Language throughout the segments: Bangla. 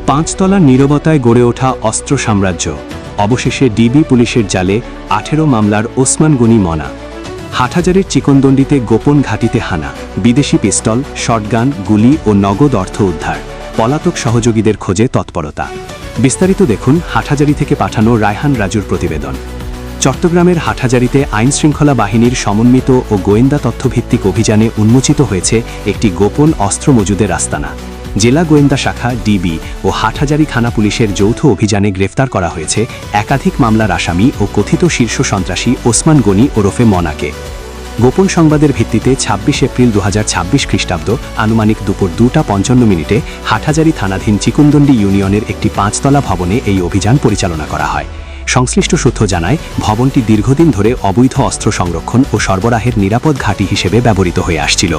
পাঁচতলা নীরবতায় গড়ে ওঠা অস্ত্র সাম্রাজ্য, অবশেষে ডিবি পুলিশের জালে 18 মামলার ওসমান গনি মনা। হাটহাজারির চিকনদণ্ডিতে গোপন ঘাঁটিতে হানা, বিদেশি পিস্তল, শটগান, গুলি ও নগদ অর্থ উদ্ধার, পলাতক সহযোগীদের খোঁজে তৎপরতা। বিস্তারিত দেখুন হাটহাজারি থেকে পাঠানো রায়হান রাজুর প্রতিবেদন। চট্টগ্রামের হাটহাজারিতে আইনশৃঙ্খলা বাহিনীর সমন্বিত ও গোয়েন্দা তথ্যভিত্তিক অভিযানে উন্মোচিত হয়েছে একটি গোপন অস্ত্র মজুদের আস্তানা। জেলা গোয়েন্দা শাখা ডিবি ও হাটহাজারি থানা পুলিশের যৌথ অভিযানে গ্রেফতার করা হয়েছে একাধিক মামলার আসামি ও কথিত শীর্ষ সন্ত্রাসী ওসমান গনি ওরফে মনাকে। গোপন সংবাদের ভিত্তিতে 26 এপ্রিল 2026 খ্রিস্টাব্দ আনুমানিক দুপুর 2:55 হাটহাজারি থানাধীন চিকুনদণ্ডী ইউনিয়নের একটি 5তলা ভবনে এই অভিযান পরিচালনা করা হয়। সংশ্লিষ্ট সূত্র জানায়, ভবনটি দীর্ঘদিন ধরে অবৈধ অস্ত্র সংরক্ষণ ও সরবরাহের নিরাপদ ঘাঁটি হিসেবে ব্যবহৃত হয়ে আসছিল।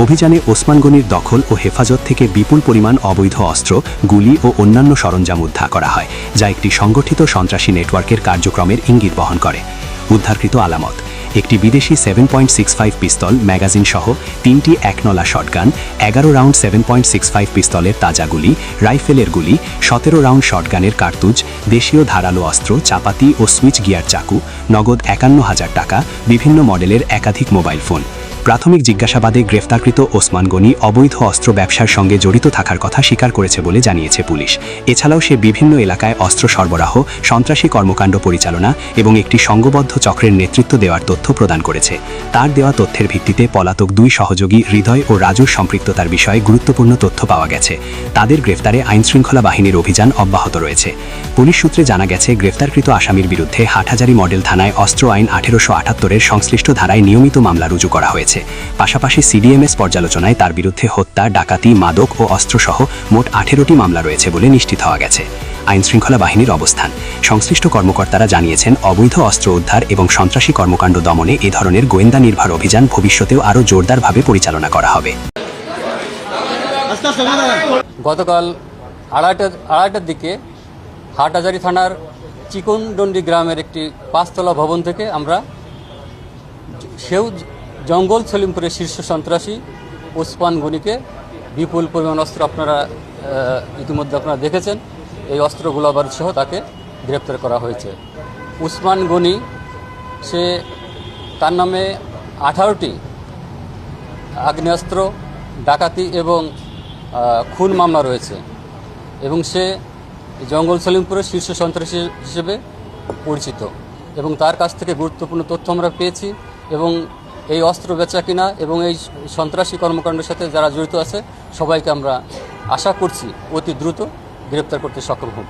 অভিযানে ওসমান গনির দখল ও হেফাজত থেকে বিপুল পরিমাণ অবৈধ অস্ত্র, গুলি ও অন্যান্য সরঞ্জাম উদ্ধার করা হয়, যা একটি সংগঠিত সন্ত্রাসী নেটওয়ার্কের কার্যক্রমের ইঙ্গিত বহন করে। উদ্ধারকৃত আলামত: একটি বিদেশি 7.65 পিস্তল ম্যাগাজিন সহ 3টি একনলা শটগান, 11 রাউন্ড 7.65 পিস্তলের তাজা গুলি, রাইফেলের গুলি, 17 রাউন্ড শটগানের কার্তুজ, দেশীয় ধারালো অস্ত্র, চাপাতি ও সুইচ গিয়ার চাকু, নগদ 51,000 টাকা, বিভিন্ন মডেলের একাধিক মোবাইল ফোন। প্রাথমিক জিজ্ঞাসাবাদে গ্রেফতারকৃত ওসমান গনি অবৈধ অস্ত্র ব্যবসার সঙ্গে জড়িত থাকার কথা স্বীকার করেছে বলে জানিয়েছে পুলিশ। এছাড়াও সে বিভিন্ন এলাকায় অস্ত্র সরবরাহ, সন্ত্রাসী কর্মকাণ্ড পরিচালনা এবং একটি সংঘবদ্ধ চক্রের নেতৃত্ব দেওয়ার তথ্য প্রদান করেছে। তার দেওয়া তথ্যের ভিত্তিতে পলাতক 2 সহযোগী হৃদয় ও রাজুর সম্পৃক্ততার বিষয়ে গুরুত্বপূর্ণ তথ্য পাওয়া গেছে। তাদের গ্রেফতারে আইনশৃঙ্খলা বাহিনীর অভিযান অব্যাহত রয়েছে। পুলিশ সূত্রে জানা গেছে, গ্রেফতারকৃত আসামির বিরুদ্ধে হাটহাজারি মডেল থানায় অস্ত্র আইন 1878-এর সংশ্লিষ্ট ধারায় নিয়মিত মামলা রুজু করা হয়েছে। পাশাপাশি সিডিএমএস পর্যালোচনায় তার বিরুদ্ধে হত্যা, ডাকাতি, মাদক ও অস্ত্রসহ মোট 18টি মামলা রয়েছে বলে নিশ্চিত হওয়া গেছে। আইনশৃঙ্খলা বাহিনীর অবস্থান: সংশ্লিষ্ট কর্মকর্তারা জানিয়েছেন, অবৈধ অস্ত্র উদ্ধার এবং সন্ত্রাসী কর্মকাণ্ড দমনে এ ধরনের গোয়েন্দা নির্ভর অভিযান ভবিষ্যতেও আরও জোরদারভাবে পরিচালনা করা হবে। গতকাল আড়াইটার দিকে হাটহাজারি থানার চিকনদণ্ডী গ্রামের একটি 5তলা ভবন থেকে আমরা জঙ্গল সলিমপুরের শীর্ষ সন্ত্রাসী ওসমান গনিকে বিপুল পরিমাণ অস্ত্র ইতিমধ্যে আপনারা দেখেছেন, এই অস্ত্র গোলাবারুদ সহ তাকে গ্রেপ্তার করা হয়েছে। ওসমান গনি তার নামে 18টি আগ্নেয়াস্ত্র, ডাকাতি এবং খুন মামলা রয়েছে এবং সে জঙ্গল সলিমপুরের শীর্ষ সন্ত্রাসী হিসেবে পরিচিত এবং তার কাছ থেকে গুরুত্বপূর্ণ তথ্য আমরা পেয়েছি এবং এই অস্ত্র বেচা কিনা এবং এই সন্ত্রাসী কর্মকাণ্ডের সাথে যারা জড়িত আছে সবাইকে আমরা আশা করছি অতি দ্রুত গ্রেপ্তার করতে সক্ষম হব।